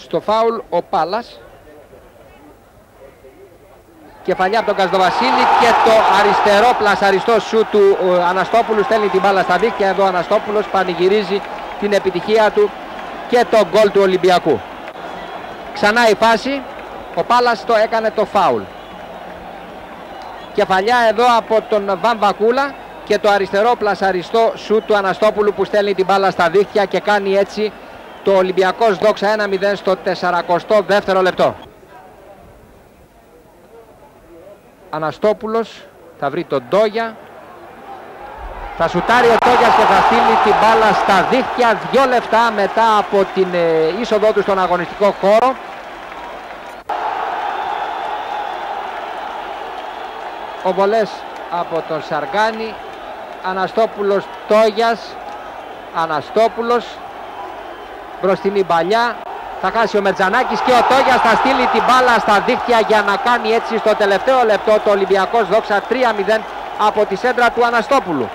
Στο φάουλ ο Πάλας. Κεφαλιά από τον Καζδοβασίλη και το αριστερό πλασαριστό σου του Αναστόπουλου στέλνει την μπάλα στα δίχτυα. Εδώ ο Αναστόπουλος πανηγυρίζει την επιτυχία του και το γκολ του Ολυμπιακού. Ξανά η φάση, ο Πάλας το έκανε το φάουλ. Κεφαλιά εδώ από τον Βαμβακούλα και το αριστερό πλασαριστό σου του Αναστόπουλου που στέλνει την μπάλα στα δίχτυα και κάνει έτσι το Ολυμπιακός δόξα 1-0 στο 42ο λεπτό. Αναστόπουλος θα βρει τον Ντόγια. Θα σουτάρει ο Τόγιας και θα στείλει την μπάλα στα δίχτυα 2 λεπτά μετά από την είσοδό του στον αγωνιστικό χώρο. Ο βολές από τον Σαργάνη. Αναστόπουλος, Τόγιας. Αναστόπουλος. Μπροστινή παλιά. Θα χάσει ο Μετζανάκης και ο Τόγιας θα στείλει την μπάλα στα δίχτυα για να κάνει έτσι στο τελευταίο λεπτό το Ολυμπιακός δόξα 3-0 από τη σέντρα του Αναστόπουλου.